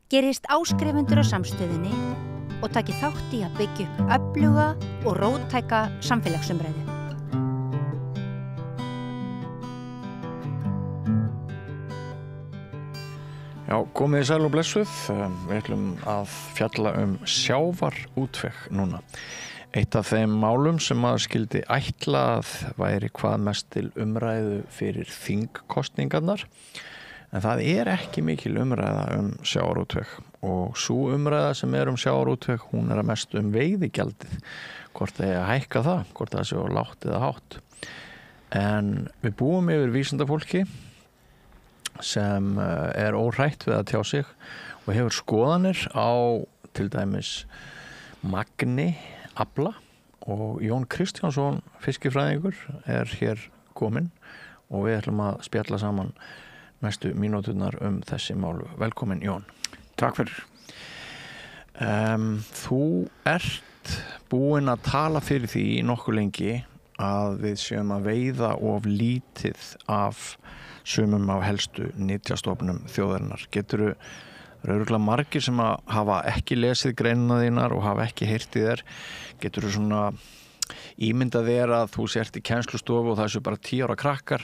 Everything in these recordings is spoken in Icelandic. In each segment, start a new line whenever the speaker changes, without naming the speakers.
gerist áskrifendur á samstöðinni og taki þátt í að byggja upp öfluga og róttæka samfélagsumræðu.
Já, komið sæl og blessuð. Við ætlum að fjalla sjávarútveg núna. Eitt af þeim málum sem maður skildi ætla að væri hvað mest til umræðu fyrir þingkosningarnar. En það ekki mikil umræða sjávarútveg og sú umræða sem sjávarútveg, hún að mest veiðigjaldið. Hvort það að hækka það, hvort það sé á lágt eða hátt. En við búum yfir vísindafólki sem óhrætt við að tjá sig og hefur skoðanir á til dæmis magni afla og Jón Kristjánsson fiskifræðingur hér kominn og við ætlum að spjalla saman næstu mínúturnar þessi málu. Velkomin Jón.
Takk fyrir.
Þú ert búinn að tala fyrir því nokkuð lengi að við séum að veiða of lítið af sumum af helstu nytjastofnum þjóðarinnar. Geturðu örugglega margir sem hafa ekki lesið greinina þínar og hafa ekki heyrt í þér. Geturðu svona ímyndað þér að þú sért í kennslustofu og það séu bara 10 ára krakkar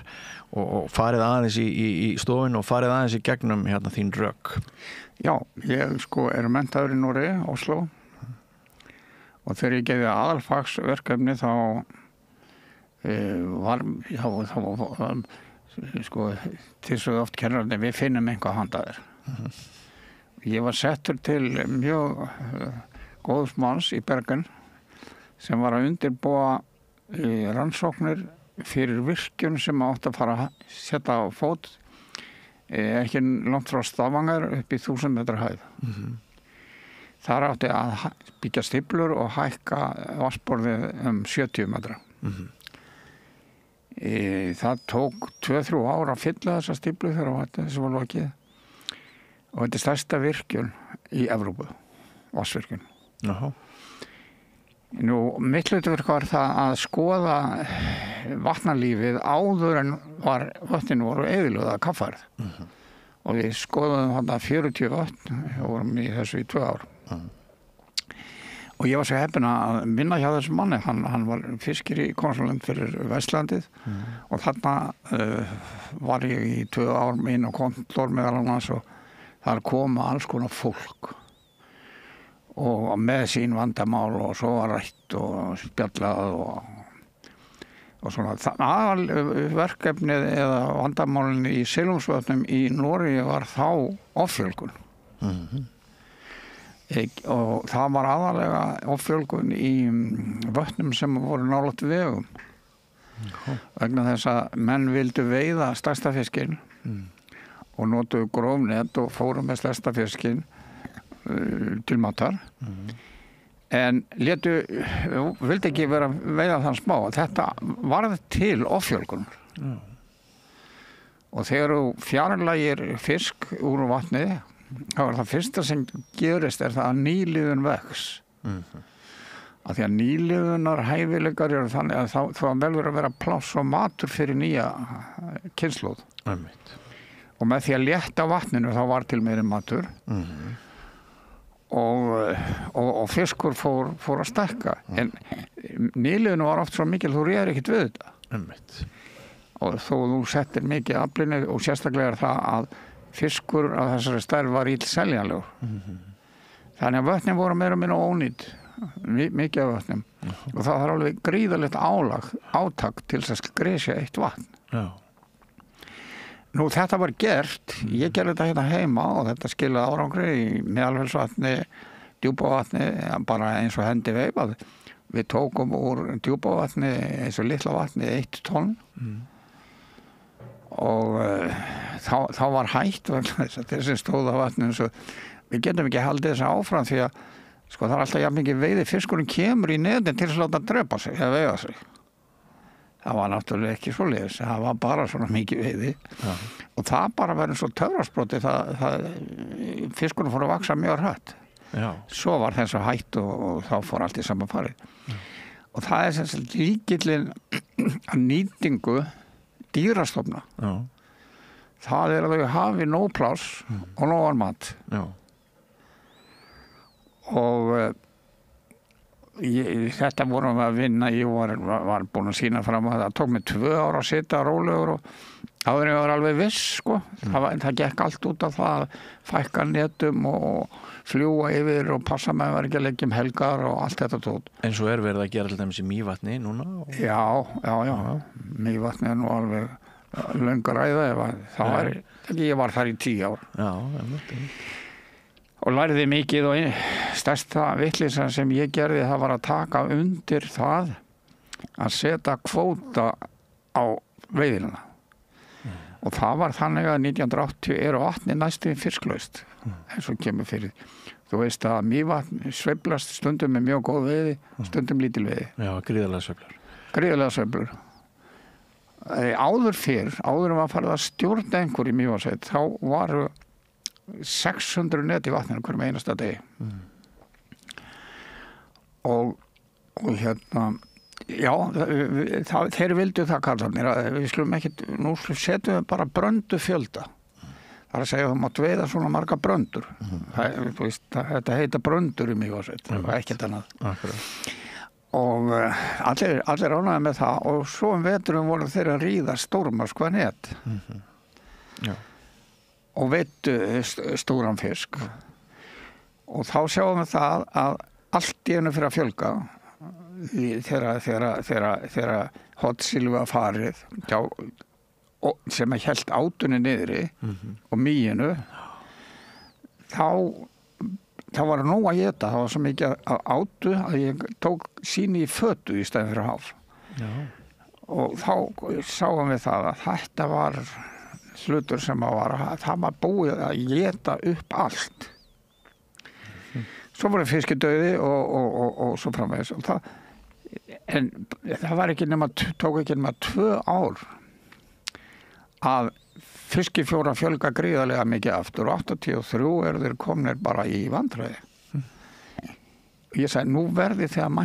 og farið aðeins í stofinu og farið aðeins í gegnum þín rök.
Já, ég menntaður í Noregi, Oslo og þegar ég gerði aðalfagsverkefni þá var til svo oft kennararnir við finnum eitthvað handa þér. Ég var settur til mjög góðs manns í Bergen sem var að undirbúa rannsóknir fyrir virkjun sem átti að fara að setja á fót ekki langt frá Stavanger upp í 1000 metra hæð. Þar átti að byggja stíflur og hækka vatnsborðið 70 metra. Það tók 2-3 ár að fylla þessa stíflu þegar þessu var lokið og þetta stærsta virkjun í Evrópu, vatnsvirkjun. Nú, mitt hlutverk var það að skoða vatnalífið áður en vötnin voru eyðilögð að kaffærð. Og við skoðum þarna 40 vötn og vorum í þessu í 2 ár. Og ég var svo heppinn að vinna hjá þessum manni. Hann var fiskir í konsulent fyrir Vestlandið og þarna var ég í 2 ár inn á kontor meðal annars og þar koma alls konar fólk og með sín vandamál og svo var rætt og spjallað og svona. Aðalverkefnið eða vandamálin í Silungsvötnum í Noregi var þá offjölgun. Og það var aðalega offjölgun í vötnum sem voru nálægt vegum. Vegna þess að menn vildu veiða stærsta fiskinn og notuðu grófnet og fóru með stærsta fiskinn til matar. En vildi ekki vera veiða þann smá. Þetta varð til offjölgunar. Og þegar þú fjarlægir fisk úr vatnið, þá það fyrsta sem gerist það að nýliðun vex. Af því að nýliðunar hæfileikar eru þannig að þá velur að vera pláss og matur fyrir nýja kynslóð. Og með því að létta vatninu þá var til meiri matur. Og fiskur fór að stækka. En nýliðinu var oft svo mikil þú réðir ekkert við þetta. Og þó þú settir mikið aflinu og sérstaklega það að fiskur af þessari stærð var illseljanlegur. Þannig að vötnin voru meira og minna ónýtt, mikið af vötnum. Og það var alveg gríðarlegt átak til þess að gresja eitt vatn. Nú þetta var gert, ég gerði þetta heima og þetta skilaði árangri í Meðalfellsvatni, Djúpavatni, bara eins og hendi veifað. Við tókum úr Djúpavatni eins og litla vatni 1 tonn og þá var hætt vegna þess að þessi stóða vatni eins og við getum ekki haldið þess áfram því að það er alltaf jafn mikið veiði fiskurinn kemur í netin til að láta drepa sig eða veiða sig. Það var náttúrulega ekki svoleiðis, það var bara svona mikið veiði og það bara verður svo töfrasproti fiskurinn fór að vaksa mjög hratt. Svo var þess að hætt og þá fór allt í sama farið. Og það sem sagt lykillinn að nýtingu dýrastofna. Það að þau hafi nóg pláss og nógan mat. og þetta vorum við að vinna. Ég var búin að sýna fram að það tók mig 2 ár að sitja rólegur og áður en ég var alveg viss, sko. Það gekk allt út af það að fækka netum og fljúga yfir og passa með að vera ekki að leggja helgar og allt þetta tótt.
En svo verið að gera til dæmis í Mývatni núna?
Já. Mývatni nú alveg löngu ræða ég var þar í 10 ár.
Já,
og lærði mikið og stærsta vitleysan sem ég gerði það var að taka undir það að setja kvóta á veiðina. Og það var þannig að 1980 vatni næstum fisklaust eins og kemur fyrir. Þú veist að Mývatn sveiflast stundum með mjög góð veiði, stundum lítil veiði.
Já, gríðarlega sveiflur.
Gríðarlega sveiflur. Áður var farið að stjórna einhver í Mývatnssveit, þá varu 600 net í vatninu hverjum einasta degi. Og hérna þeir vildu það kallarnir að við skulum ekkit, nú setjum við bara bröndu fjölda. Það er að segja að þú mátt veiða svona marga bröndur. Þetta heita bröndur í Mývatnssveit, það var ekkert annað. Og allir ánægði með það og svo veturum voru þeir að ríða stórmarskva net.
Já.
Og veittu stóran fisk. Og þá sjáum við það að allt í einu fyrir að fjölga þegar hotsilfu var farið sem hélt átunni niðri og mýinu þá var nóg að éta. Það var svo mikið að átu að ég tók síni í fötu í stæðin fyrir haf.
Já.
Og þá sáum við það að þetta var hlutur sem það var búið að éta upp allt. Svo voru fiskidauði og svo framvegis. En það var tók ekki nema 2 ár að fiskifjóra fjölga gríðarlega mikið aftur og 83 þeir komnir bara í vandræði. Ég sagði, nú verði þið að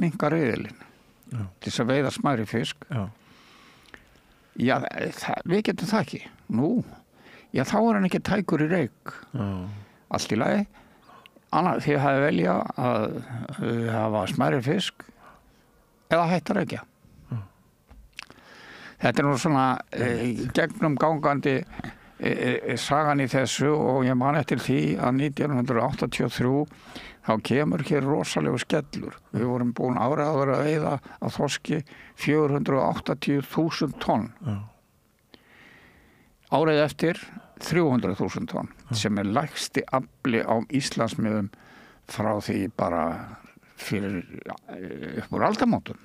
minnka riðilinn til þess að veiða smærri fisk. Já, við getum það ekki. Þá hann ekki tækur í reik. Allt í lagi. Þið hafið velja að hafa smærri fisk eða hætta reikja. Þetta nú svona gegnum gangandi sagan í þessu og ég man eftir því að 1983 þá kemur hér rosalegu skellur. Við vorum búin áður að veiða á þorski 480.000 tonn. Árið eftir 300.000 tonn sem lægsti afli á Íslandsmiðum frá því bara fyrir upp úr aldamótum.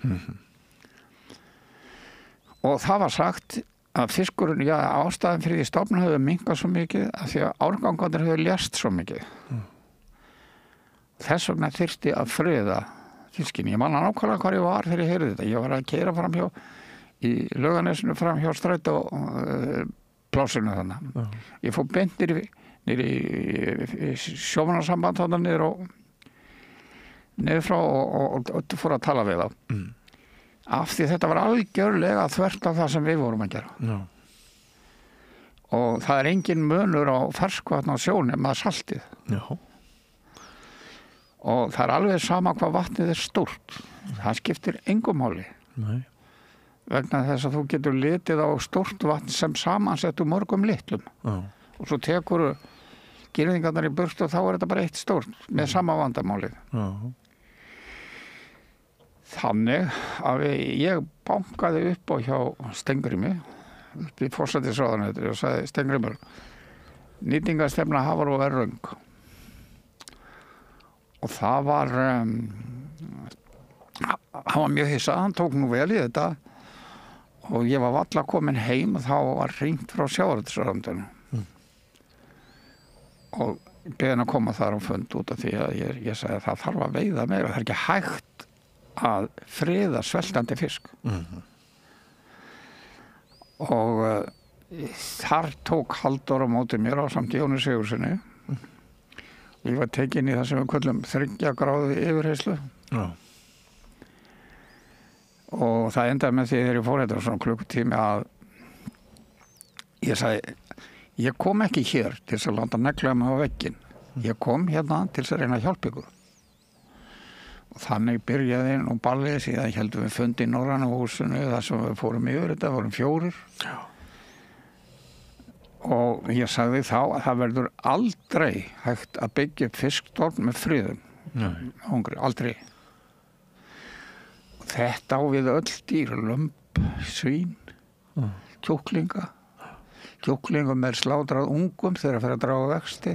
Og það var sagt að fiskurinn, ástæðan fyrir því stofninn höfðu minnkað svo mikið að því að árgangarnir höfðu lést svo mikið. Þess vegna þyrfti að friða fiskinn. Ég man nákvæmlega hvar ég var þegar ég heyrði þetta. Ég var að keyra framhjá í Laugarnesinu framhjá strætó plásinu þarna. Ég fór beint niður í sjómannasamband þarna niður frá og fór að tala við þá. Af því þetta var algjörlega þvert af það sem við vorum að gera. Og það er engin munur á ferskvatn á sjónum með saltið. Og það er alveg sama hvað vatnið er stórt. Það skiptir engu máli.
Nei.
Vegna þess að þú getur litið á stórt vatn sem samansettur mörgum litlum. Og svo tekur girðingarnar í burtu og þá er þetta bara eitt stórt með sama vandamálið. Þannig að ég bankaði upp á hjá Steingrími upp í forsætisráðuneytinu og sagði, Steingrímur, nýtingarstefna Hafró er röng. Og það var hann var mjög hissa, hann tók nú vel í þetta og ég var varla komin heim og þá var hringt frá sjávarútvegsráðuneytinu og beðið hann að koma þar á fund út af því að ég sagði að það þarf að veiða meira, það er ekki hægt að friða sveltandi fisk. Og þar tók Halldór á móti mér á samt Jóni Sigurðssyni. Ég var tekin í það sem við köllum 3 gráðu yfirheyrslu. Og það endaði með því þegar ég fór þetta svona klukkutími að ég sagði, ég kom ekki hér til þess að láta negla mig á vegginn. Ég kom hérna til þess að reyna að hjálpa ykkur. Og þannig byrjaði nú ballið, síðan heldum við fundi í Norræna húsinu þar sem við fórum yfir þetta, vorum 4. Já. Og ég sagði þá að það verður aldrei hægt að byggja upp fiskstofn með friðum. Hungri, aldrei. Og þetta á við öll dýr, lömb, svín, kjúklinga. Kjúklingum slátrað ungum þegar það fer að draga vexti.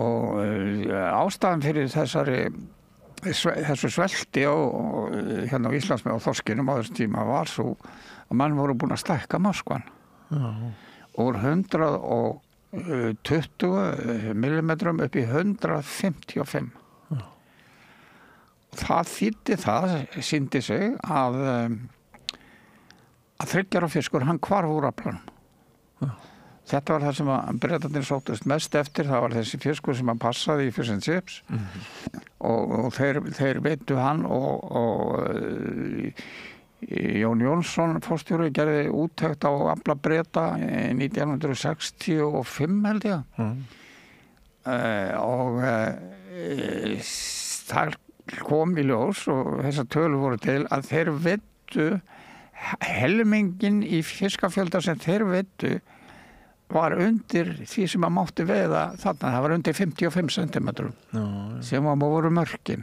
Og ástæðan fyrir þessu svelti hérna á Íslandsmiði á þorskinum á þessum tíma var svo að mann voru búin að stækka Moskvan úr 120 millimetrum upp í 155. Það þýddi sýndi sig að 3 ára fiskur hann hvarf úr aflanum. Þetta var það sem að Bretarnir sóttust mest eftir, það var þessi fiskur sem að passaði í Fish and Chips og þeir veittu hann og Jón Jónsson forstjóri gerði úttekt á afla Breta 1965 held ég og þar kom í ljós og þessar tölur voru til að þeir veittu helmingin í fiskafjölda sem þeir veittu var undir því sem að mátti veiða þarna, það var undir 55 cm sem að voru mörkin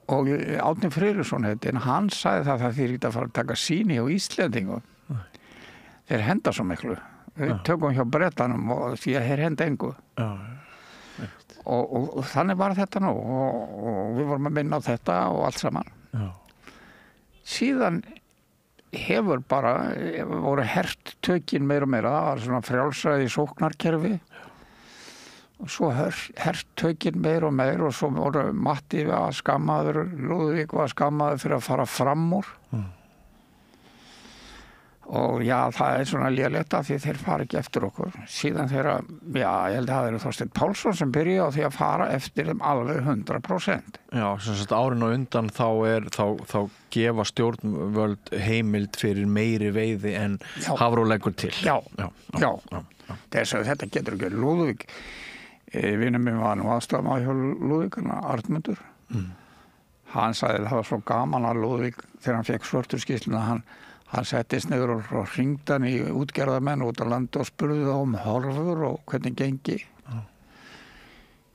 og Árni Friðriksson hann sagði það þýr ekki að fara að taka sýni á Íslendingum þeir henda svo miklu við tökum hjá Bretanum og því að þeir henda engu og þannig var þetta nú og við vorum að minna á þetta og allt saman síðan hefur bara voru hert tökin meira og meira, það var svona frjálsræði sóknarkerfi og svo hert tökin meira og meira og svo voru Matti var skammaður, Lúðvík var skammaður fyrir að fara fram úr og já, það svona lélegt af því þeir fara ekki eftir okkur síðan þeirra, já, ég held að það eru Þorsteinn Pálsson sem byrjaði á því að fara eftir þeim alveg 100%. Já,
sem sagt árin og undan þá gefa stjórnvöld heimild fyrir meiri veiði en Hafró leggur til.
Já. Þess að þetta getur ekki Lúðvík, vinur minn var nú aðstofamaður hjá Lúðvík, Arnmundur. Hann sagði það var svo gaman að Lúðvík þegar hann fekk svörturskýrsluna, hann settist niður og hringdi hann í útgerðarmenn út á landi og spurði þá horfur og hvernig gengi.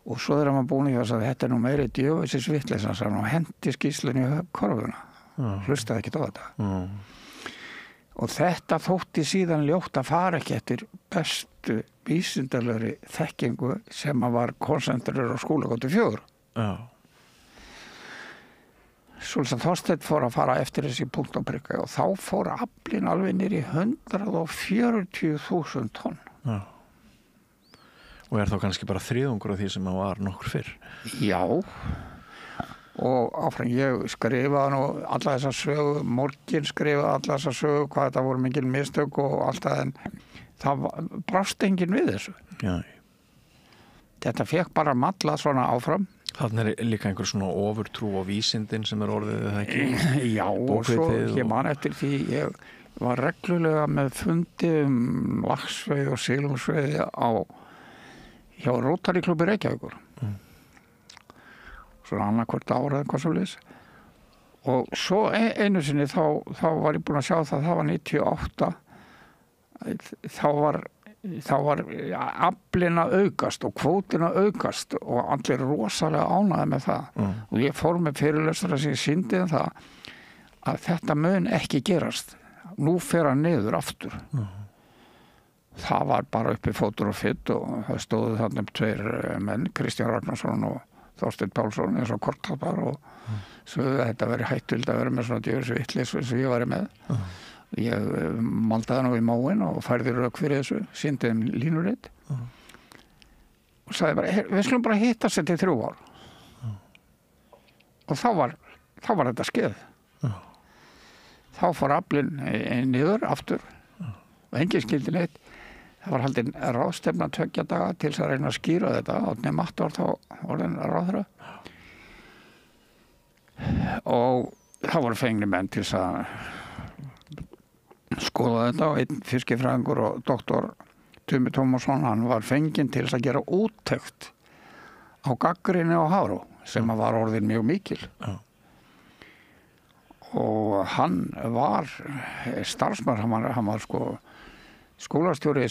Og svo þegar hann var búin í þess að þetta nú meiri djöfisins vitleysa og hendi skýrslunni í korfuna. Hlustaði ekkert á þetta. Og þetta þótti síðan ljótt að fara ekki eftir bestu vísindalegri þekkingu sem að var konsentrur á skólagötu 4. Svolítið Þorsteinn fór að fara eftir þessi punkt og prikka og þá fór aflinn alveg niður í 140.000 tonn.
Já. Og þá kannski bara þriðungur af því sem var nokkur fyrr?
Já. Og áfram ég skrifaði nú alla þessa sögu, Morgin skrifaði alla þessa sögu, hvað þetta voru mikil mistök og allt það en það brást enginn við þessu.
Já.
Þetta fekk bara malla svona áfram.
Þannig líka einhver svona ofurtrú á vísindin sem orðið eða ekki?
Já, og svo ég man eftir því ég var reglulega með fundi laxveiði og silungsveiði hjá Rotary klubbi Reykjavíkur. Svona annarkvort ára eða hvað svo leys. Og svo einu sinni þá var ég búin að sjá það var 98. Þá var aflinn að aukast og kvótinn að aukast og allir rosalega ánægði með það og ég fór með fyrirlestra sem ég sýndi það að þetta mun ekki gerast nú fer hann niður aftur það var bara uppi fótur og fytt og það stóðu þarna 2 menn, Kristján Ragnarsson og Þorsteinn Pálsson eins og kortapar og svo þetta veri hættult að vera með svona djöfisvitlis eins og ég væri með ég maldaði nú í móin og færði rök fyrir þessu, sýndi þeim línuritt og sagði bara, við skulum bara hittast þetta í 3 ár og þá var þetta skeið þá fór aflinn niður aftur og enginn skildi neitt það var haldin ráðstefna 2 daga til þess að reyna að skýra þetta Árni Matti var þá orðinn ráðherra og þá voru fengni menn til þess að skoða þetta og einn fiskifræðingur og doktor Tumi Tómasson, hann var fenginn til þess að gera úttekt á gagnrýni á Hafró sem var orðin mjög mikil.
Já.
Og hann var starfsmaður, hann var sko skólastjóri í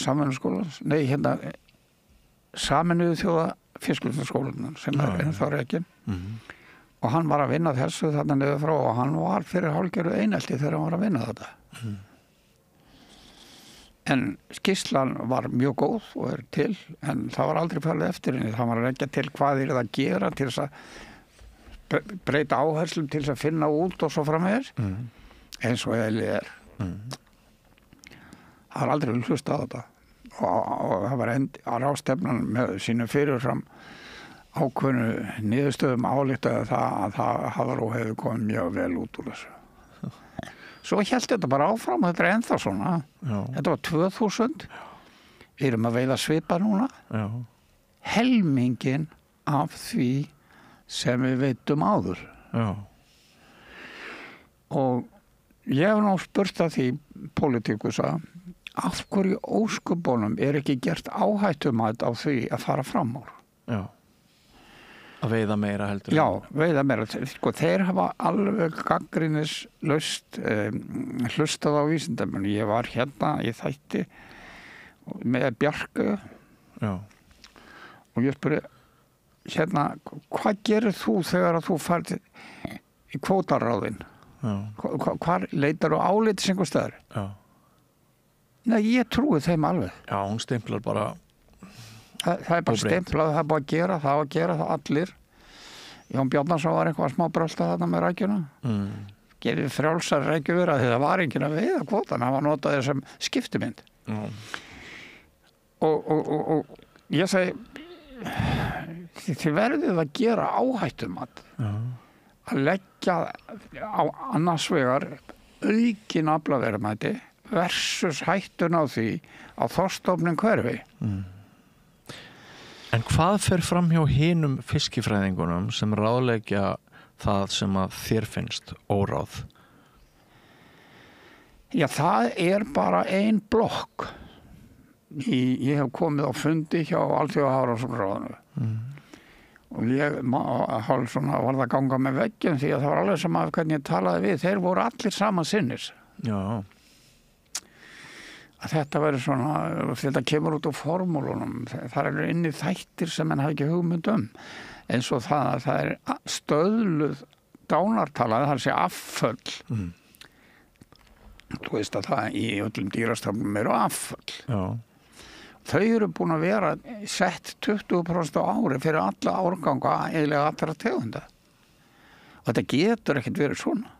Sameinuðu þjóða fiskvinnsluskólanum sem ennþá rekin. Og hann var að vinna þessu þarna niður frá og hann var fyrir hálfgerðu einelti þegar hann var að vinna þetta. En skýrslan var mjög góð og til, en það var aldrei farið eftir henni. Það var að leggja til hvað það að gera til þess að breyta áherslum til þess að finna út og svo framvegis, eins og eðlið Það var aldrei hlustað á þetta. Og það var ráðstefnan með sínu fyrirfram ákveðnu niðurstöðum ályktaði að Hafró hefði komið mjög vel út úr þessu. Svo hélt þetta bara áfram, þetta ennþá svona. Já. Þetta var 2000. Við erum að veiða svipa núna. Já. Helmingin af því sem við veitum áður. Já. Og ég hef nú spurt að því pólitíkusa, af hverju ósköpunum ekki gert áhættumat á því að fara fram úr?
Já. Að veiða meira heldur.
Já, veiða meira. Sko, þeir hafa alveg gagnrýnislaust hlustað á vísindamenn. Ég var hérna í þætti með Bjarku. Já. Og ég spurði, hérna, hvað gerir þú þegar að þú færð í kvótaráðin? Já. Hvar leitar þú áleitis einhver staðar? Já. Nei, ég trúi þeim alveg.
Já, hún stimplar bara.
Það bara stemplað, það bara að gera það allir. Jón Bjarnason var eitthvað smá brölda þarna með rækjuna. Gerði frjálsar rækjuvera því það var enginn að veiða kvótan, hann var notaður sem skiptimynd. Og ég segi, þið verðið að gera áhættumat. Að leggja á annars vegar aukin aflaverðmæti versus hættun á því á þorskstofnum hverfi.
En hvað fer fram hjá hinum fiskifræðingunum sem ráðleggja það sem að þér finnst óráð?
Já, það bara ein blokk. Ég hef komið á fundi hjá Alþjóðahafrannsóknaráðinu. Og ég var það að ganga með veggjum því að það var alveg sama af hvernig ég talaði við. Þeir voru allir saman sinnis. Já. Að þetta verður svona, þetta kemur út á formúlunum, það inni þættir sem menn hafa ekki hugmynd eins og það stöðluð dánartala, það sé afföll. Þú veist að það í öllum dýrastofnum eru afföll. Já. Þau eru búin að vera sett 20% á ári fyrir alla árganga eiginlega allra tegunda. Og þetta getur ekkert verið svona.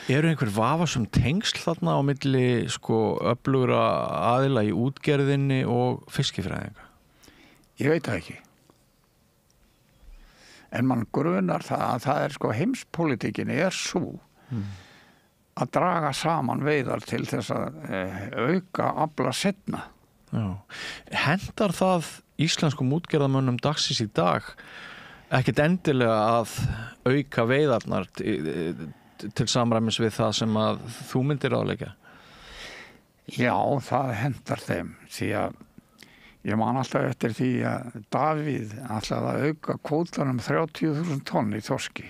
Eru einhver vafasum tengsl þarna á milli öflugra aðila í útgerðinni og fiskifræðinga?
Ég veit það ekki. En mann grunar það að það heimspolítikinni sú að draga saman veiðar til þess að auka afla seinna.
Já. Hentar það íslenskum útgerðarmönnum dagsins í dag ekkert endilega að auka veiðarnar til samræmis við það sem að þú myndir ráðleggja?
Já, það hentar þeim því að ég man alltaf eftir því að Davíð ætlaði að auka kvótanum 30.000 tonn í þorski.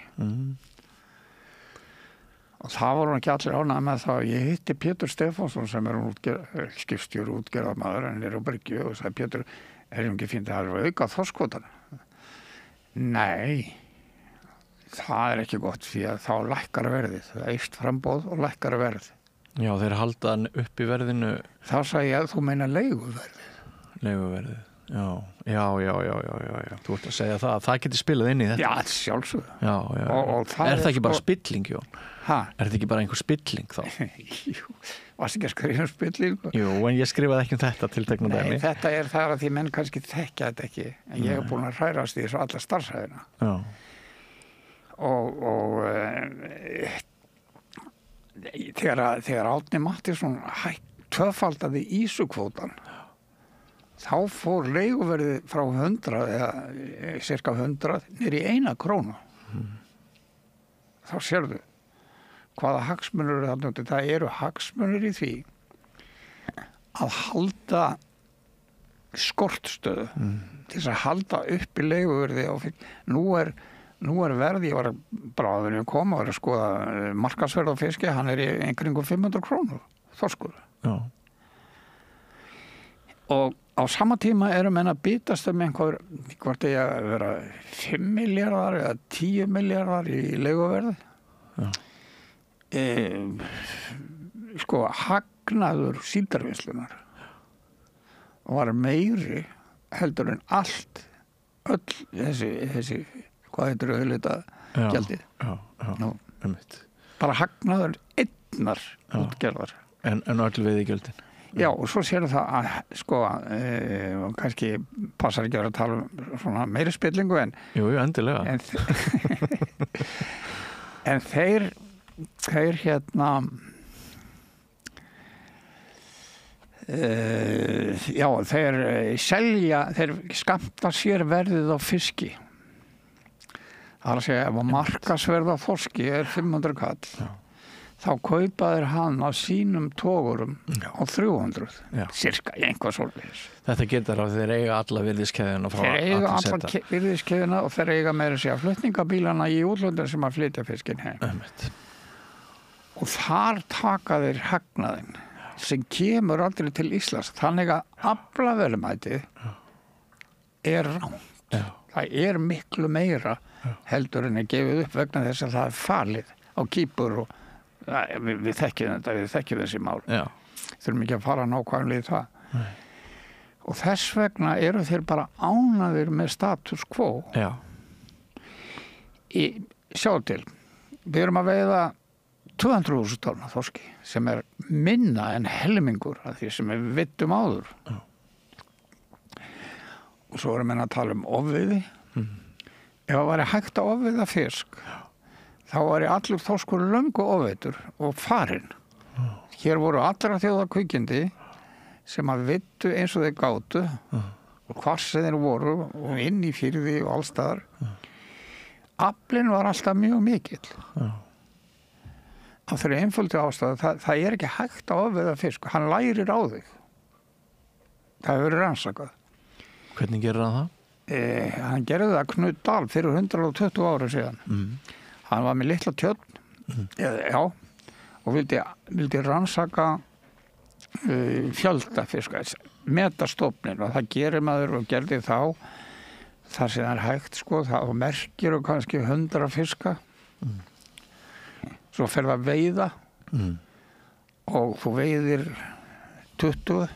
Og það voru ekki allir ánægðir með það. Ég hitti Pétur Stefánsson sem skipstjóri útgerðarmaður en á Bryggju og sagði, Pétur, ekki fínt að auka þorskkvótan? Nei, það ekki gott því að þá lækkar verðið. Það eykst framboð og lækkar verð.
Já, þeir halda hann upp í verðinu.
Þá sagði ég að þú meina leiguverðið.
Leiguverðið, já. Þú ert að segja það geti spilað inn í þetta.
Já, sjálfsögðu.
Já. Og það er það ekki bara spilling, Jón?
Ha?
Er þetta ekki bara einhver spilling þá?
Jú, varst ekki að skrifa spilling?
Jú, en ég skrifaði ekki þetta tiltekna dæmi.
Nei, þetta það að því menn kannski þekkja þetta ekki. En ég hef búin að hrærast í þessu alla starfshæðina. Já. Og þegar Árni Matthíasson tvöfaldaði ísukvótan þá fór leiguverðið frá 100 eða cirka 100 niður í 1 krónu. Þá sérðu hvaða hagsmunir eru þarna úti. Það eru hagsmunir í því að halda skortstöðu til þess að halda upp í leiguverði nú er verð, ég var bara að vera koma og vera að skoða markaðsverð á fiski, hann í einhverjum 500 krónur þorskur.
Já.
Og á sama tíma menn að bitast hvort eigi að vera 5 milljarðar eða 10 milljarðar í leiguverði. Sko, hagnaður síldarvinnslunar var meiri heldur en öll þessi hvað heitir auðvitað gjaldið. Bara hagnaður einnar útgerðar.
En öll veiðigjöldin.
Já, og svo séu það að sko, kannski passar ekki að vera að tala um svona meiri spillingu en
Jú, endilega.
En þeir já, þeir selja, þeir skammta sér verðið á fiski. Það er að segja, ef markaðsverð á þorski 500 kall, þá kaupa þeir hann á sínum togurum á 300, sirka, einhvað svolítið.
Þetta getur að þeir eiga alla virðiskeðjuna frá
þeir eiga alla virðiskeðjuna og þeir eiga meira að segja flutningabílana í útlöndar sem að flytja fiskin heim. Og þar taka þeir hagnaðinn sem kemur aldrei til Íslands. Þannig að aflaverðmætið rangt. Það miklu meira heldur en gefið upp vegna þess að það falið á Kýpur og við þekkjum þessi mál. Þurfum ekki að fara nákvæmlega í það. Og þess vegna eru þeir bara ánægðir með status quo. Sjá til, við erum að veiða 200.000 tonna þorski sem minna en helmingur af því sem við vitum áður. Og svo erum við að tala um ofveiði. Ef það væri hægt að ofveiða fisk, þá væri allur þorskur löngu ofveitur og farinn. Hér voru allra þjóða kvikindi sem að vittu eins og þeir gátu og hvar sem þeir voru og inn í firði og allstaðar. Aflinn var alltaf mjög mikill. Af þeirri einföldu ástæðu, það ekki hægt að ofveiða fisk. Hann lærir á þig. Það hefur verið rannsakað.
Hvernig gerir hann það?
Hann gerði það Knut Dahl fyrir 120 ára síðan. Hann var með litla tjörn, og vildi rannsaka fjölda fiska, meta stofnin, og það gerir maður og gerði þá þar sem það hægt, sko, þá merkir og kannski 100 fiska. Svo fer það að veiða og þú veiðir 20,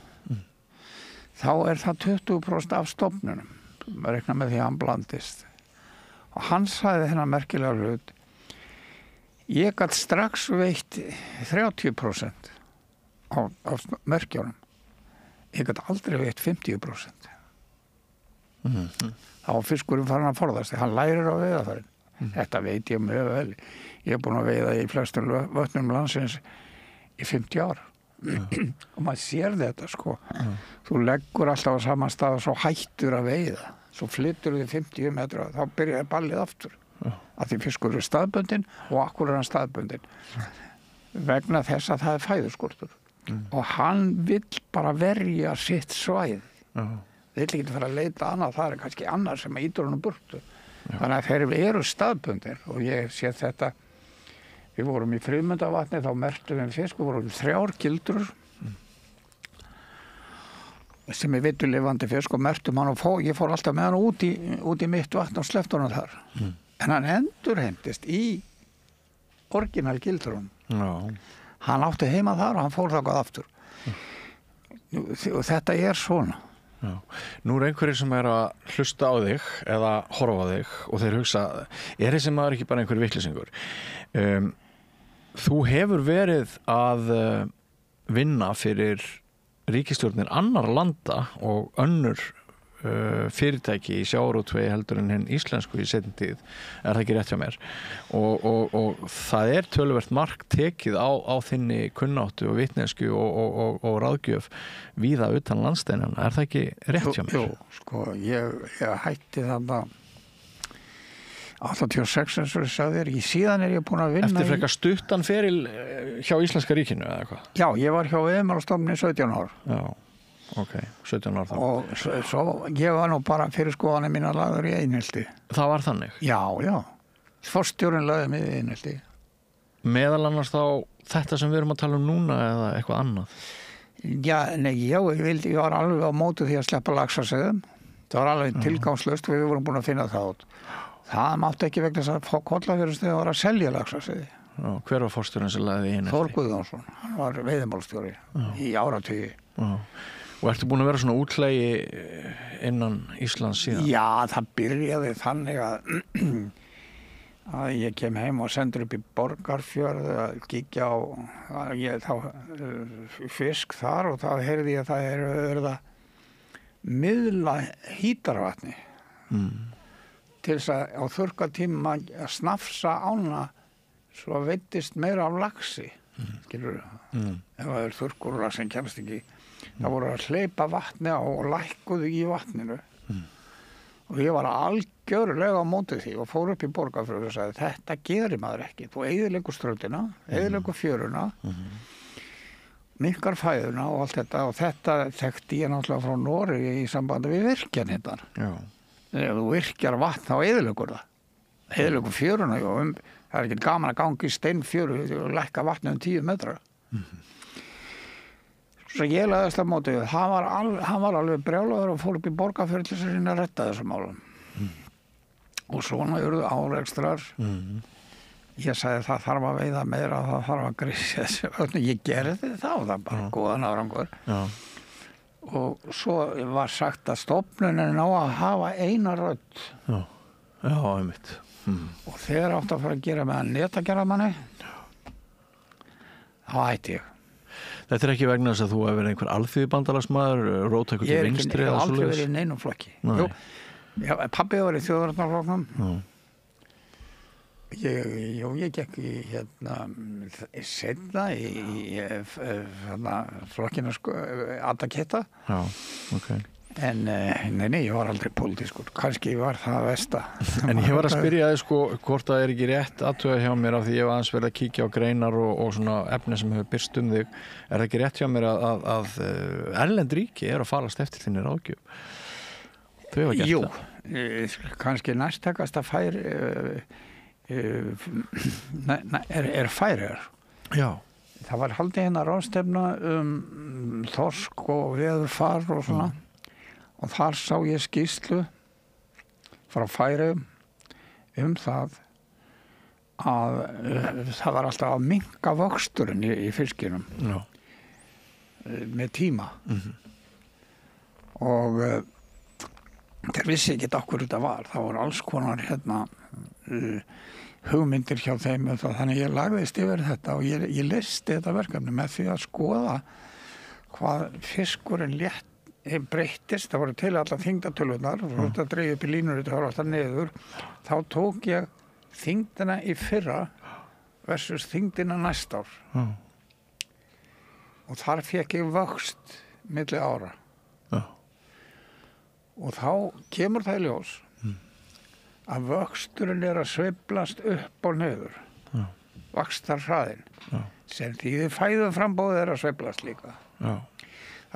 þá það 20% af stofnunum. Maður reiknar með því að hann blandist. Og hann sagði þennan merkilega hlut: ég gat strax veitt 30% af merkjunum. Ég gat aldrei veitt 50%. Þá var fiskurinn farin að forðast. Hann lærir á veiðarfærin. Þetta veit ég mjög vel. Ég búin að veiða í flestum vötnum landsins í 50 ár. Og maður sér þetta, sko. Þú leggur alltaf á saman stað og svo hættur að veiða. Svo flyttur þið 50 metra, þá byrjar ballið aftur. Af því fiskur staðbundinn og akkur hann staðbundinn. Vegna þess að það fæðuskortur. Og hann vill bara verja sitt svæð. Vill ekki fara að leita annað, það kannski annar sem ítur hann burtu. Þannig að þeir eru staðbundir og ég sé þetta. Við vorum í Friðmundavatni, þá merktum við fisk, við vorum 3 gildrur sem vittu lifandi fisk og merktum hann og ég fór alltaf með hann út í mitt vatn og sleppti hann þar. En hann endurheimtist í orginal gildrun. Hann átti heima þar og hann fór þangað aftur. Og þetta svona.
Nú einhverjir sem að hlusta á þig eða horfa á þig og þeir hugsa, þessi maður ekki bara einhver vitleysingur? Þú hefur verið að vinna fyrir ríkisstjórnir annarra landa og önnur fyrirtæki í sjávarútvegi heldur en hinn íslensku í seinni tíð, það ekki rétt hjá mér, og það töluvert mark tekið á þinni kunnáttu og vitneskju og ráðgjöf víða utan landsteinana, það ekki rétt hjá mér?
Jú, sko, ég hætti þarna 86 eins og ég sagði þér, síðan ég búin að vinna
Eftir frekar stuttan feril hjá Íslenska ríkinu eða eitthvað?
Já, ég var hjá Veiðimálastofnuninni 17 ár.
Já, ok, 17 ár þá.
Og svo ég var nú bara fyrir skoðanir mína lagður í einhelti.
Það var þannig?
Já, já. Forstjórinn lagði mig í einhelti.
Meðal annars þá þetta sem við erum að tala um núna eða eitthvað annað?
Já, nei, ég var alveg á móti því að sleppa laxaseiðum. Það var alveg tilgangslaust, við vorum búin að finna það út. Það mátti ekki vegna þess að fá Kollafjörðstöð var að selja laxaseiði.
Já, hver var forstjórinn sem lagði í einhelti?
Þór Guðjónsson, hann var veiðimálastjóri í áratugi.
Já. Og ertu búin að vera svona útlegi innan Íslands síðan?
Já, það byrjaði þannig að ég kem heim og sendur upp í Borgarfjörð að kíkja á fisk þar og þá heyrði ég að það er það miðla hítarvatni til þess að á þurrkatíma að snafsa ána svo veittist meira af laxi skilur ef það er þurrkur sem kemst ekki það voru að hleypa vatni á og lækkuðu í vatninu og ég var algjörlega á móti því og fór upp í Borgarfjörð og sagði þetta gerir maður ekki, þú eyðileggur ströndina eyðileggur fjöruna minnkar fæðuna og allt þetta og þetta þekkti ég náttúrulega frá Noregi í sambandi við virkjanirnar. Ef þú virkjar vatn þá eyðileggur það eyðileggur fjöruna það er ekki gaman að ganga í steinfjöru og lækka vatni 10 metra svo ég lagðist á móti hann var alveg brjálaður og fór upp í Borgarfjörð til þess að reyna að redda þessum málum og svona urðu árekstrar ég sagði það þarf að veiða meira það þarf að grísja þessu ég gerði það bara góðan árangur og svo var sagt að stofnunin á að hafa eina rödd
einmitt
og þegar átt að fara að gera með að netagerðamanni þá hætti ég.
Þetta er ekki vegna þess að þú hefur verið einhver alþýðubandalagsmaður, róttækur til vinstri
ég
eða
hef aldrei
svoleiðis?
verið í neinum flokki. Pabbi var í þjóðvarnarflokknum ég gekk í seinna í flokkina Adaketta en nei, ég var aldrei pólitískur kannski var það versta
En ég var að spyrja þig hvort það er ekki rétt aðtuga hjá mér af því ég var aðeins verið að kíkja á greinar og svona efni sem hefur birst þig er það ekki rétt hjá mér að erlend ríki að falast eftir þinni ráðgjöf þau hafa gert
það kannski næstakast að færi er Færeyjar það var haldið hérna ráðstefna þorsk og veðurfar og svona og þar sá ég skýrslu frá Færeyjum það að það var alltaf að minnka vöxturinn í fiskinum með tíma og þeir vissi ekki okkur þetta var það voru alls konar hugmyndir hjá þeim þannig ég lagðist yfir þetta og ég listi þetta verkefni með því að skoða hvað fiskurinn breyttist, það voru til allar þyngdatölunar og þetta dreif upp í línur þetta var alltaf niður þá tók ég þyngdina í fyrra versus þyngdina næst ár og þar fekk ég vöxt milli ára og þá kemur það í ljós að vöxturinn er að sveiflast upp og niður vaxtarhraðinn sem þýðir fæðuframboðið er að sveiflast líka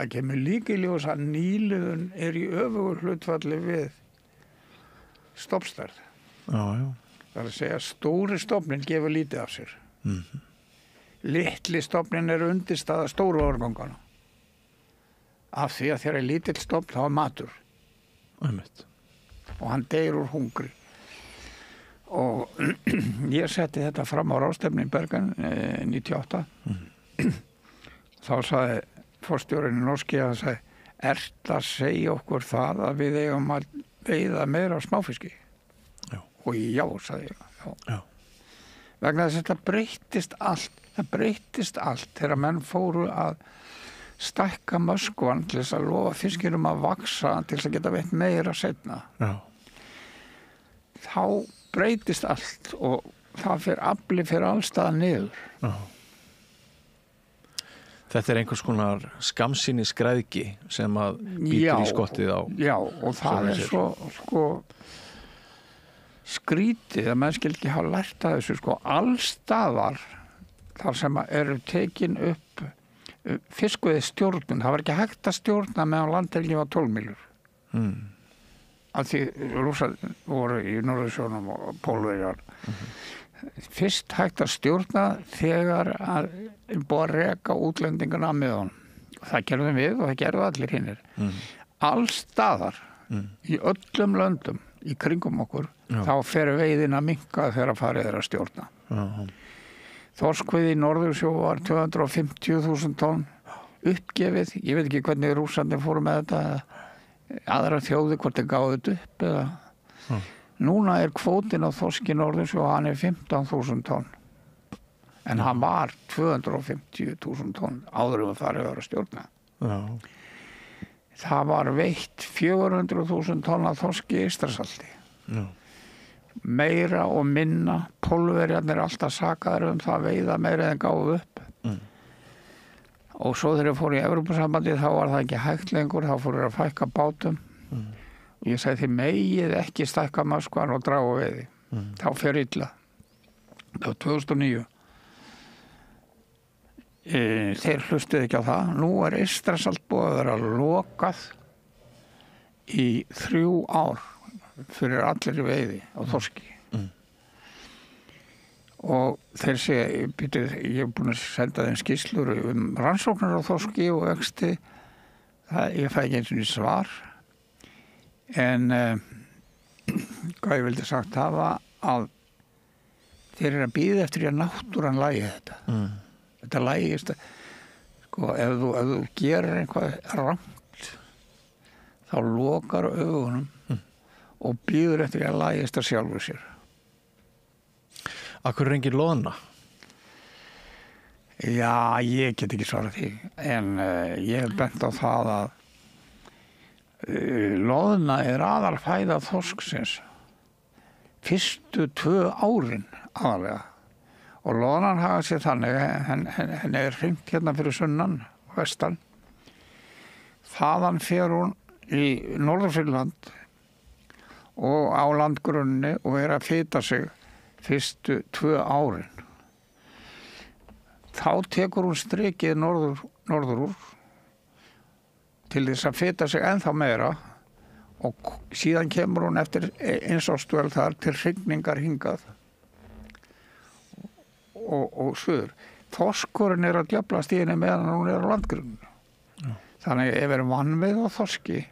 það kemur líka í ljós að nýliðun er í öfugur hlutfalli við stofnstærð það er að segja stóri stofnin gefur lítið af sér litli stofnin er undirstaða stóru árgangana af því að þegar er lítill stofn þá er matur og hann deyr úr hungri og ég setti þetta fram á ráðstefnu í Bergen 98 þá sagði forstjórinn norski að sagði að segja okkur það að við eigum að veiða meira af smáfiski og já, sagði ég vegna þess að þetta breyttist allt þegar menn fóru að stækka möskvan til þess að lofa fiskinum að vaksa til þess að geta veitt meira seinna þá breytist allt og það afli fyrir allstaðar niður
Þetta er einhvers konar skammsýni skræðgi sem að býtur í skottið á
Já, og það er svo skrítið að menn skil ekki hafa lært að þessu sko allstaðar þar sem eru tekin upp fiskveiði stjórnun. Það var ekki hægt að stjórna meðan landhelgi var 12 mílur. Af því Rússar voru í Norðursjónum og Pólverjar. Fyrst hægt að stjórna þegar að búið að reka útlendingana með honum. Það gerðum við og það gerðu allir hinnir. Allstaðar í öllum löndum í kringum okkur þá fer veiðin að minnka þegar farið að stjórna. Þorskveiði í Norðursjó var 250.000 tonn uppgefið. Ég veit ekki hvernig Rússarnir fóru með þetta, aðra þjóði hvort þeir gáðu þetta upp eða. Núna er kvótin á þorski í Norðursjó, hann er 15.000 tonn. En hann var 250.000 tonn áður en farið að stjórna. Það var veitt 400.000 tonn af þorski í Eystrasalti. Meira og minna, Pólverjarnir alltaf sakaður það að veiða meira en gáfu upp. Og svo þegar ég fór í Evrópusambandið þá var það ekki hægt lengur, þá fór ég að fækka bátum. Og ég sagði þið megið ekki stækka Moskvan og draga veiði. Þá fer illa. Það var 2009. Þeir hlustuðu ekki á það. Nú er Eystrasalt búið að vera lokað í 3 ár fyrir allir veiði á þorski. Og þeir segja, ég er búin að senda þeim skýrslur rannsóknir á þorski og vexti. Ég fæ ekki eins og svar. En hvað ég vildi sagt hafa að þeir eru að bíða eftir að náttúran lagi þetta. Þetta lægist sko, ef þú gerir eitthvað rangt þá lokar augunum og býður eftir að lægist að sjálfur sér.
Akkur er engin loðna?
Já, ég get ekki svarað því en ég hef bent á það að loðna er aðalfæða þorsksins fyrstu 2 árin aðalega. Og loðnan hafa sér þannig, henni er hringt hérna fyrir sunnan, vestan. Þaðan fer hún í Norður-Finnland og á landgrunni og er að fita sig fyrstu 2 árin. Þá tekur hún strikið norður úr til þess að fita sig ennþá meira og síðan kemur hún eftir eins árstöld þar til hrygningar hingað. Og suður. Þorskurinn er að djöflast í henni meðan hún er á landgrunninu. Þannig ef er vannveið á þorski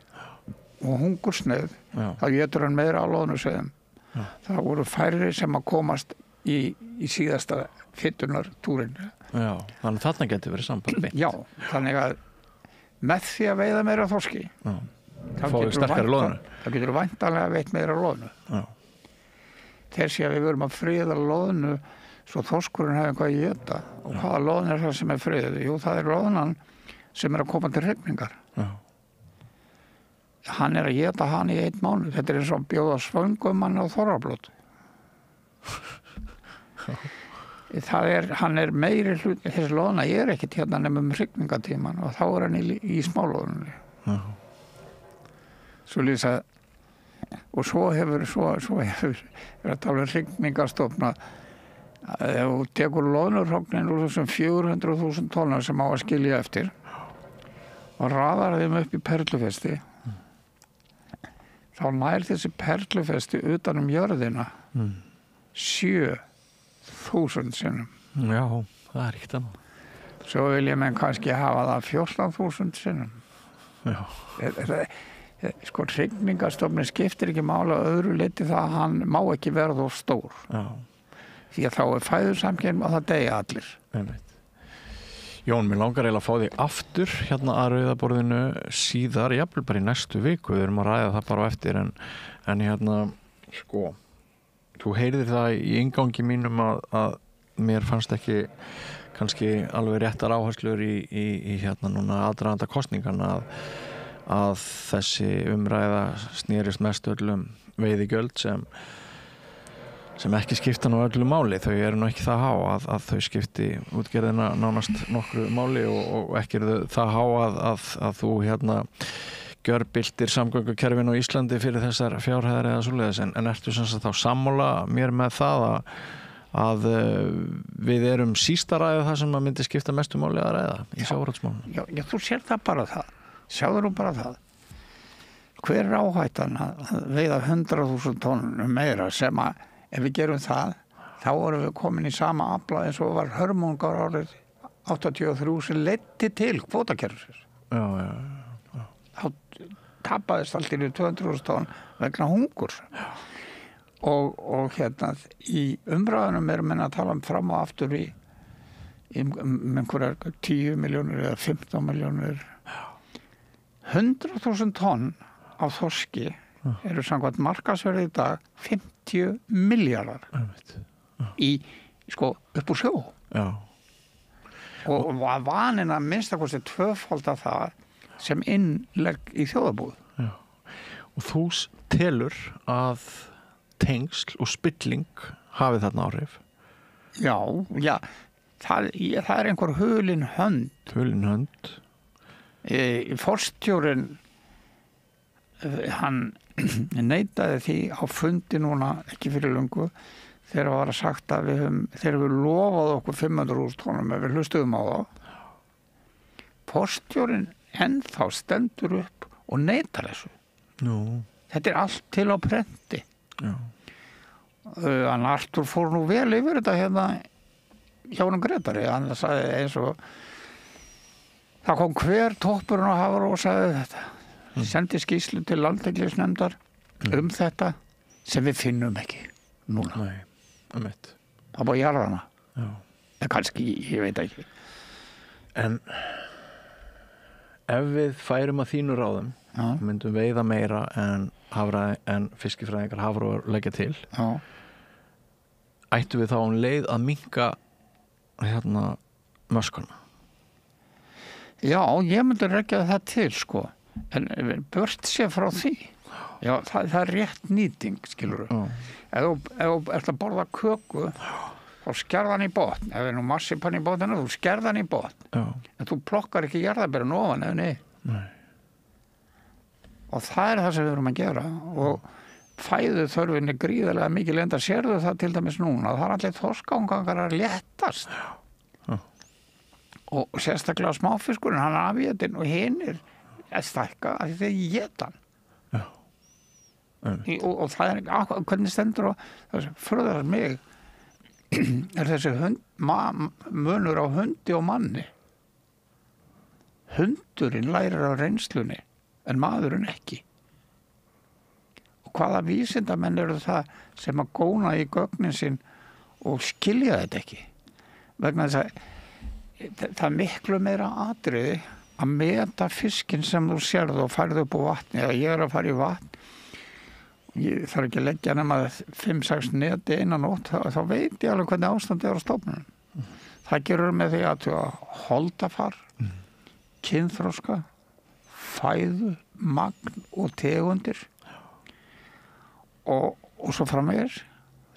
og hungursneið, þá getur hann meira á loðnusveiðum. Það voru færri sem að komast í síðasta fytunartúrin.
Já, þannig þarna getur verið samband beint.
Já, þannig að með því að veiða meira þorski, þá getur væntanlega veitt meira loðnu. Þeir sé að við verum að friða loðnu svo þorskurinn hefði eitthvað að éta. Og hvaða loðn er það sem er friðið? Jú, það er loðnan sem er að koma til hrygningar. Hann er að éta hann í 1 mánuð. Þetta er eins og að bjóða svöngum hann á þorrablót. Hann er meiri hlut, þessi loðna er ekkert hérna nefnum hrygningatíman og þá er hann í smálóðunni. Svo lýsa og svo hefur er að tala hrygningarstofna. Ef þú tekur loðnurhognin úr þessum 400.000 tonnar sem á að skilja eftir og raðar þeim upp í perlufesti þá nær þessi perlufesti utan jörðina 7.000 sinnum.
Já, það er ekkert annað.
Svo vil ég menn kannski hafa það 14.000 sinnum.
Já.
Sko, hrygningarstofnin skiptir ekki mála öðru leyti það að hann má ekki verða of stór.
Já.
Því að þá er fæðursamkeppni og það deyja allir.
Jón, mér langar eiginlega að fá þig aftur hérna að rauðaborðinu síðar, jafnvel bara í næstu viku, við erum að ræða það bara á eftir en hérna, sko, þú heyrðir það í inngangi mínum að mér fannst ekki kannski alveg réttar áherslur í hérna núna aðdraganda kosninganna að þessi umræða snerist mest öllum veiðigjöld sem ekki skipta nú öllu máli, þau eru nú ekki það há að þau skipti útgerðina nánast nokkru máli og ekki eru það há að þú hérna gjörbyltir samgöngukerfin á Íslandi fyrir þessar fjárhæðar eða svoleiðis en ertu sem sagt þá sammála mér með það að við erum síst að ræða það sem að myndi skipta mestu máli að ræða í sjávarútvegsmálum?
Já, þú sér það bara það. Sjáður þú bara það. Hver er áhættan að veiða 100.000 tonn meira sem að ef við gerum það, þá erum við komin í sama afla eins og var hörmungar árið 83 sem leiddi til kvótakerfisins.
Já.
Þá tapaðist allt í 200.000 tonn vegna hungurs. Og hérna í umræðunum erum við að tala fram og aftur í einhverjar 10 milljónir eða 15 milljónir. 100.000 tonn af þorski eru samkvæmt markaðsverði í dag 50 milljarðar í sko upp úr sjó.
Já.
Og vanin að minnstakosti tvöfalda það sem innlegg í þjóðarbúið.
Já. Og þú telur að tengsl og spilling hafi þarna áhrif?
Já, það er einhver hulin hönd.
Hulin hönd?
Forstjórinn hann neitaði því á fundi núna ekki fyrir löngu þegar var að sagt að þegar við lofaði okkur 500.000 tonum ef við hlustuðum á það. Forstjórinn ennþá stendur upp og neitar þessu.
Nú.
Þetta er allt til á prenti.
Já.
Hann Artur fór nú vel yfir þetta hérna hjá honum Grétari. Hann sagði eins og það kom hver toppurinn á Hafró og sagði þetta. Sendi skýrslu til landhelgisnefndar þetta sem við finnum ekki núna.
Nei, einmitt.
Það búið jarðana.
Já.
En kannski, ég veit ekki.
En ef við færum að þínu ráðum, myndum veiða meira en fiskifræðingar Hafró leggja til.
Já.
Ættu við þá leið að minnka hérna möskuna?
Já, ég myndi rekja það til sko. En burt sé frá því. Já, það er rétt nýting, skilur þú. Ef þú ert að borða köku, þá skerð hann í botn. Ef það er nú marsipan í botninu, þú skerð hann í botn.
Já.
En þú plokkar ekki jarðarberin ofan eða nei. Og það er það sem við erum að gera. Og fæðu þörfin er gríðarlega mikil enda. Sérðu það til dæmis núna. Það er allir þorskángangar að léttast. Og sérstaklega smáfiskurinn, hann er afétinn og hinir að stækka að þetta er étan.
Já.
Og það er hvernig stendur og fröðar mig er þessi munur á hundi og manni. Hundurinn lærir á reynslunni en maðurinn ekki. Og hvaða vísindamenn eru það sem að góna í gögnin sín og skilja þetta ekki? Vegna þess að það er miklu meira atriði að meta fiskinn sem þú sérðu og færðu upp á vatni. Eða ég er að fara í vatn, ég þarf ekki að leggja nema 5-6 neti innan nótt, þá veit ég alveg hvernig ástandi er á stofnunum. Það gerur með því að holdafar, kynþroska, fæðu, magn og tegundir og svo framvegis,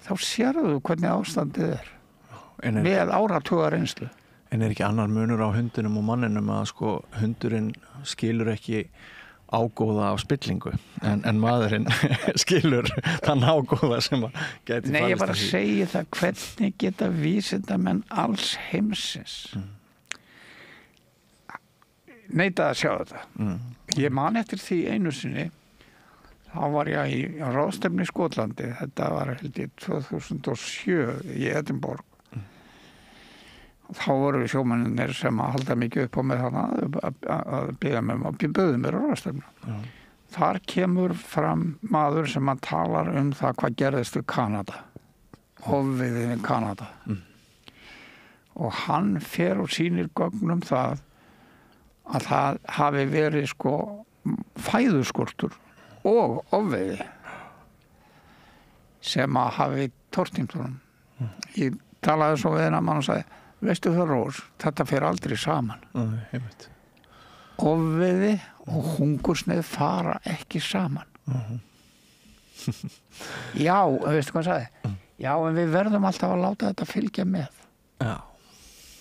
þá sérðu hvernig ástandið er. Með áratuga reynslu.
En er ekki annar munur á hundinum og manninum að sko hundurinn skilur ekki ágóða af spillingu en maðurinn skilur þann ágóða sem að gæti falist.
Nei, ég bara segi það, hvernig geta vísindamenn alls heimsins neitað að sjá þetta. Ég man eftir því einu sinni, þá var ég í ráðstefnu í Skotlandi, þetta var held ég 2007 í Edinborg. Þá voru við sjómennir sem að halda mikið upp á með þarna að biðja með og bauðu mér á ráðstefnu. Þar kemur fram maður sem að talar það hvað gerðist við Kanada, ofveiðið við Kanada. Og hann fer og sýnir gögnum það að það hafi verið sko fæðuskortur og ofveiði sem að hafi tortímtunum. Ég talaði svo við hennar mann og sagði, veistu það Rós, þetta fer aldrei saman. Ofveiði og hungursneið fara ekki saman. Já, veistu hvað hann sagði? Já, en við verðum alltaf að láta þetta fylgja með.
Já.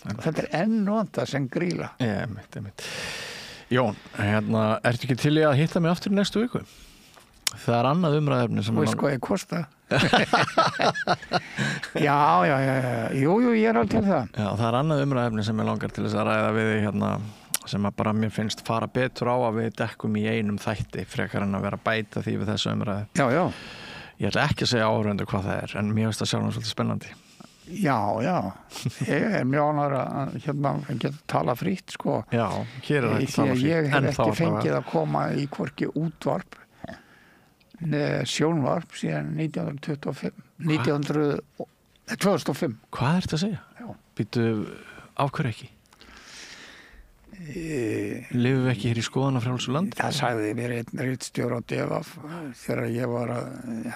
Þetta er enn nota sem gríla.
Einmitt. Jón, ertu ekki til í að hitta mig aftur í næstu viku? Það er annað umræðefni sem...
Veist hvað ég kosta? Já, jú, ég er alveg til það.
Já, það er annað umræðefni sem ég langar til þess að ræða við þig sem að bara mér finnst fara betur á að við dekkum í einum þætti frekar en að vera að bæta því við þessu umræðu.
Já.
Ég ætla ekki að segja áhörundu hvað það er, en mér finnst það sjálfum svolítið spennandi.
Já. Ég er mjög ánægður að geta tala frítt, sko.
Já, hér er þetta tala frítt.
Ég hef ekki fengið að koma í hvorki útvarp, sjónvarp síðan 2005.
Hvað er þetta að segja?
Já.
Býtu, af hverju ekki? Lifum við ekki hér í skoðanafrjálsu landi?
Það sagði mér einn ritstjóri á DFF þegar ég var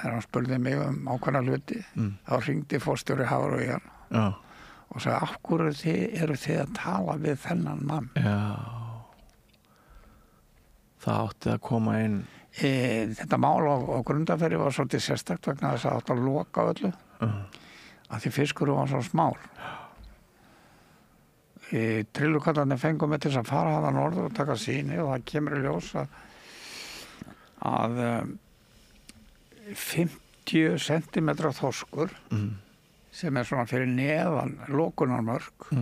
hann spurði mig ákveðna hluti. Þá hringdi forstjóri Hafró og sagði, af hverju eru þið að tala við þennan mann?
Já. Það átti að koma inn.
Þetta mál á Grundarfirði var svolítið sérstakt vegna þess að átti að loka öllu. Af því fiskurinn var svo smár. Trillukallarnir fengum mig til þess að fara þarna norður og taka sýni og það kemur í ljós að 50 cm þorskur sem er svona fyrir neðan lokunarmörk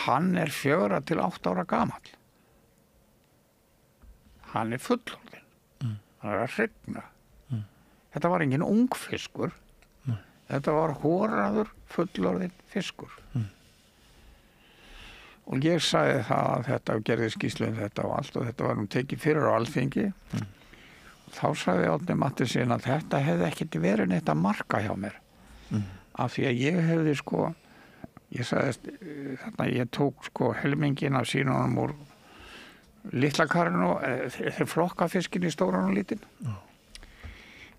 hann er 4 til 8 ára gamall. Hann er fullorðinn. Hann er að hrygna. Þetta var engin ungfiskur. Þetta var horaður fullorðinn fiskur. Og ég sagði það að þetta gerði skýrslu þetta og allt og þetta var tekið fyrir á Alþingi. Þá sagði Árni Matthíasson að þetta hefði ekkert verið neitt að marka hjá mér. Af því að ég hefði ég sagðist, þarna ég tók helminginn af sýnunum úr litla karinu og þeir flokka fiskin í stóran og lítinn.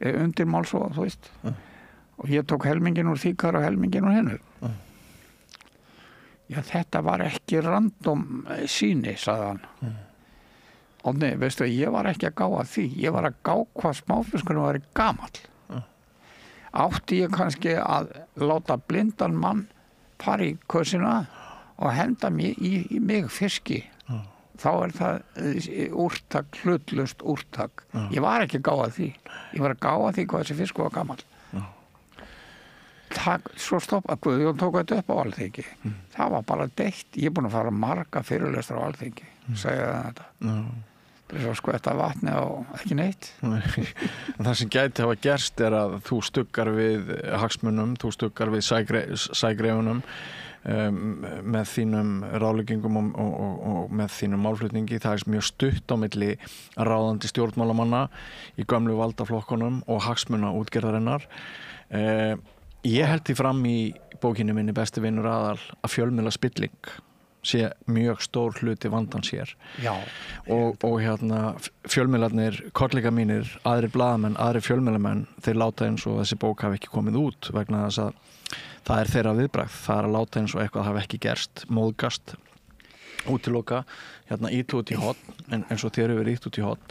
Undir máls og þú veist. Og ég tók helminginn úr því kar og helminginn úr hennu. Já, þetta var ekki random sýni, sagði hann. Og nei, veistu, ég var ekki að gá að því. Ég var að gá hvað smáfiskurinn var gamall. Átti ég kannski að láta blindan mann fara í kösina og henda mig í mig fiski. Þá er það úrtak, hlutlaust úrtak. Ég var ekki að gá að því. Ég var að gá að því hvað þessi fiskur var gamall. Svo stoppaði Guðjón tók þetta upp á Alþingi. Það var bara deitt. Ég er búin að fara marga fyrirlestra á Alþingi. Segja þetta. Það er svo skvetta vatni og ekki neitt.
Það sem gæti hafa gerst er að þú stuggar við hagsmunum, þú stuggar við sægreifunum með þínum ráðleggingum og með þínum málflutningi. Það er mjög stutt á milli ráðandi stjórnmálamanna í gömlu valdaflokkunum og hagsmuna útgerðarinnar. Ég held því fram í bókinni minni Besti vinur aðal að fjölmiðla spilling sé mjög stór hluti vandans hér.
Já.
Og fjölmiðlarnir, kollega mínir, aðrir blaðamenn, aðrir fjölmiðlamenn, þeir láta eins og þessi bók hafi ekki komið út vegna þess að það er þeirra viðbragð. Það er að láta eins og eitthvað hafi ekki gerst, móðgast, útiloka, ít út í horn, eins og þér hefur ít út í horn.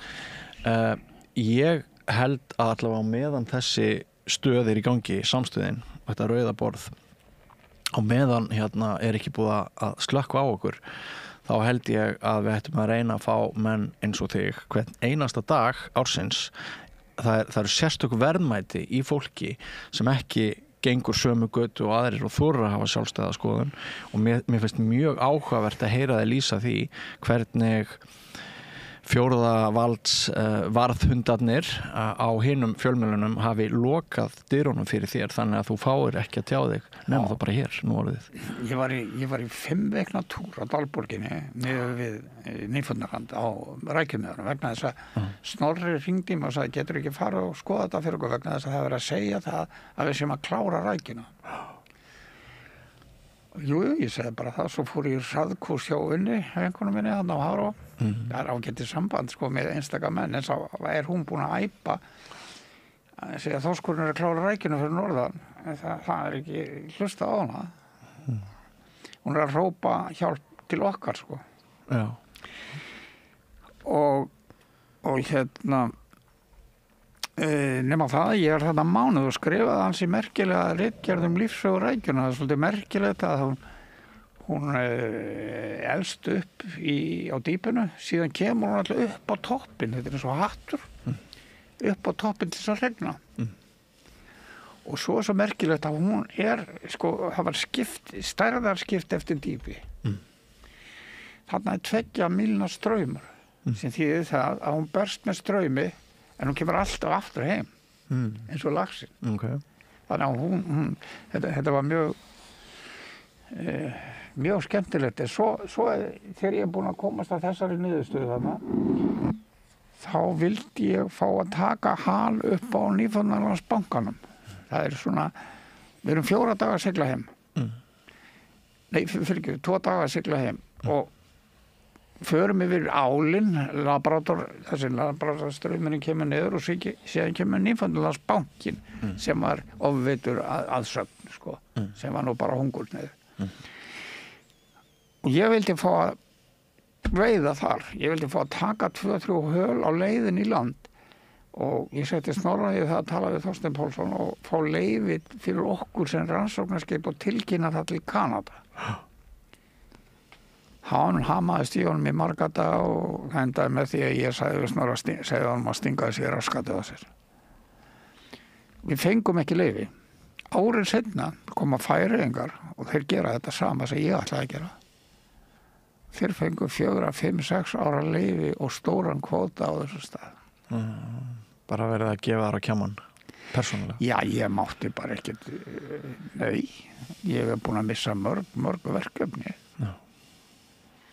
Ég held að allavega á meðan þessi stöð í gangi, samstöðin, þetta rauða borð og meðan er ekki búið að slökkva á okkur, þá held ég að við ættum að reyna að fá menn eins og þig hvern einasta dag ársins. Það eru sérstök verðmæti í fólki sem ekki gengur sömu götu og aðrir og þorir að hafa sjálfstæða skoðun og mér finnst mjög áhugavert að heyra þig lýsa því hvernig fjórða valds varðhundarnir á hinum fjölmiðlunum hafi lokað dyrunum fyrir þér þannig að þú fáir ekki að tjá þig nema það bara hér, nú orðið.
Ég var í 5 vikna túr á Dalborginni niður við Nýfundnarland á rækjumöðunum vegna þess að Snorri hringdi mig og sagði getur ekki fara og skoða þetta fyrir okkur vegna þess að það verið að segja það að við séum að klára rækjuna. Jú, ég segi bara það, svo fór ég hraðkúrs hjá Unni, einhvern minni þarna á Hafró. Það er ágætið samband með einstaka menn, en svo er hún búin að æpa að segja þorskurinn er að klára rækjuna fyrir norðan, en það er ekki hlusta á hana. Hún er að hrópa hjálp til okkar,
Já.
Og nema það, ég er þarna mánuð og skrifaði hans í merkilega ritgerð lífsögu rækjuna. Það er svolítið merkilegt að hún elst upp á dýpinu, síðan kemur hún alltaf upp á toppinn, þetta eins og hattur, upp á toppinn til þess að regna. Og svo er svo merkilegt að hún það var stærðarskipt eftir dýpi. Þarna 2 mílna straumur, sem þýðir það að hún berst með straumi, en hún kemur alltaf aftur heim, eins og laxinn.
Okay.
Þannig að þetta var mjög skemmtilegt. Svo þegar ég er búin að komast að þessari niðurstöðu þarna, þá vildi ég fá að taka hal upp á Nýfundnalandsbankanum. Það er svona, við erum 4 daga að sigla heim. Nei, fyrir ekki, 2 daga að sigla heim. Og förum yfir álinn, þessi Labradorstraumurinn kemur niður og síðan kemur Nýfundnalandsbankinn sem var ofveitur aðsögn, sem var nú bara hungursneiður. Og ég vildi fá að veiða þar. Ég vildi fá að taka 2-3 höl á leiðin í land og ég setti Snorra í það að tala við Þorstein Pálsson og fá leyfi fyrir okkur sem rannsóknarskip og tilkynna það til Kanada. Hann hamaðist í honum í marga daga og endaði með því að ég sagði við Snorra segði honum að stinga sér raskatið á sér. Við fengum ekki leyfi. Árið seinna koma Færeyingar og þeir gera þetta sama sem ég ætlaði að gera. Þeir fengu 4, 5, 6 ára leyfi og stóran kvóta á þessu stað.
Bara verið að gefa þar á kjaman persónulega?
Já, ég mátti bara ekkert, nei, ég hef búin að missa mörg verkefni.
Já.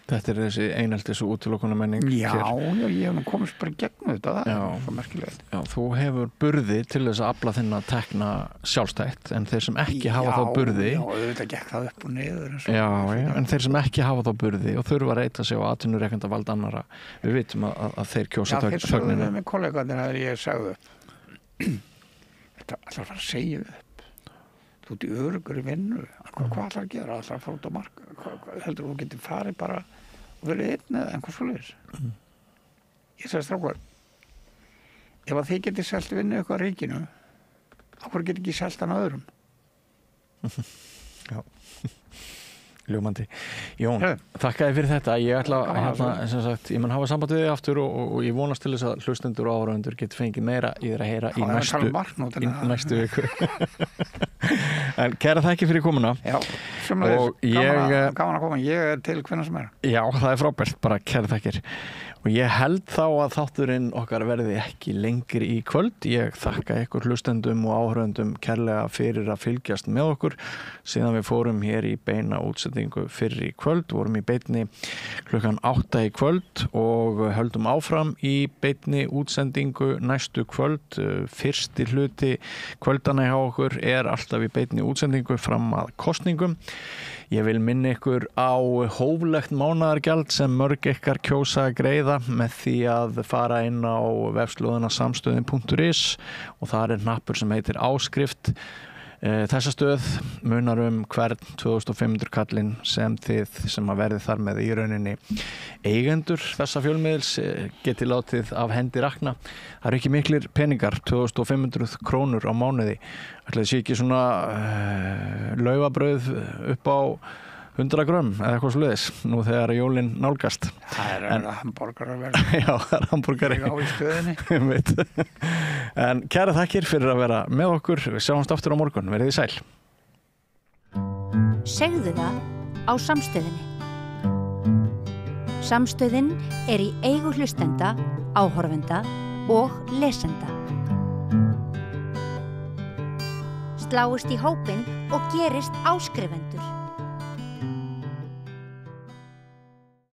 Þetta er þessi eineltis og útilokunarmenning.
Já, ég hef nú komist bara í gegnum þetta, það er svo merkilegt.
Já, þú hefur burði til þess að afla þinn að tekna sjálfstætt, en þeir sem ekki hafa þá burði...
Já, auðvitað gekk það upp og niður.
Já, en þeir sem ekki hafa þá burði og þurfa að reyta sig á atvinnurekendavald annarra, við vitum að þeir kjósa þögnina.
Já, þeir sögðu með kollegaðir þegar ég sagði upp. Þetta ætlar að fara að segja upp. Þú ert í öruggur í vinnu. Hvað ætlar að gera? Ætlar að fara út á marka? Heldur þú getur farið bara og verið einn eða einhvers svoleiðis? Ég sagði strákar, ef að þið getið selt vinnu eitthvað ríkinu, af hverju getið ekki selt hann öðrum?
Já. Ljómandi. Jón, þakka þér fyrir þetta. Ég ætla sem sagt, ég mun hafa samband við þig aftur og ég vonast til þess að hlustendur og áhorfendur geti fengið meira í þér að heyra í næstu viku. En kæra þakki fyrir komuna.
Já, sömuleiðis. Gaman að koma. Ég er til hvenær sem er. Já,
það er frábært. Bara kæra þakkir. Og ég held þá að þátturinn okkar verði ekki lengri í kvöld. Ég þakka ykkur hlustendum og áhorfendum kærlega fyrir að fylgjast með okkur. Síðan við fórum hér í beina útsendingu fyrir í kvöld. Vorum í beinni klukkan 8 í kvöld og höldum áfram í beinni útsendingu næstu kvöld. Fyrsti hluti kvöldana hjá okkur er alltaf í beinni útsendingu fram að kosningum. Ég vil minna ykkur á hóflegt mánaðargjald sem mörg ykkar kjósa að greiða með því að fara inn á vefslóðina samstöðin.is og þar er hnappur sem heitir áskrift. Þessa stöð munar hvern 2500 kallinn sem þið sem að verði þar með í rauninni eigendur þessa fjölmiðils geti látið af hendi rakna. Það eru ekki miklir peningar, 2500 krónur á mánuði. Ætli það sé ekki svona laufabrauð upp á 100 grömm eða eitthvað svoleiðis nú þegar jólin nálgast.
Það er hamborgarar verið.
Já, það er hamborgari.
Á í stöðinni.
En kæra þakkir fyrir að vera með okkur. Við sjáumst aftur á morgun. Verið þið sæl.
Segðu það á Samstöðinni. Samstöðin er í eigu hlustenda, áhorfenda og lesenda. Sláist í hópinn og gerist áskrifendur.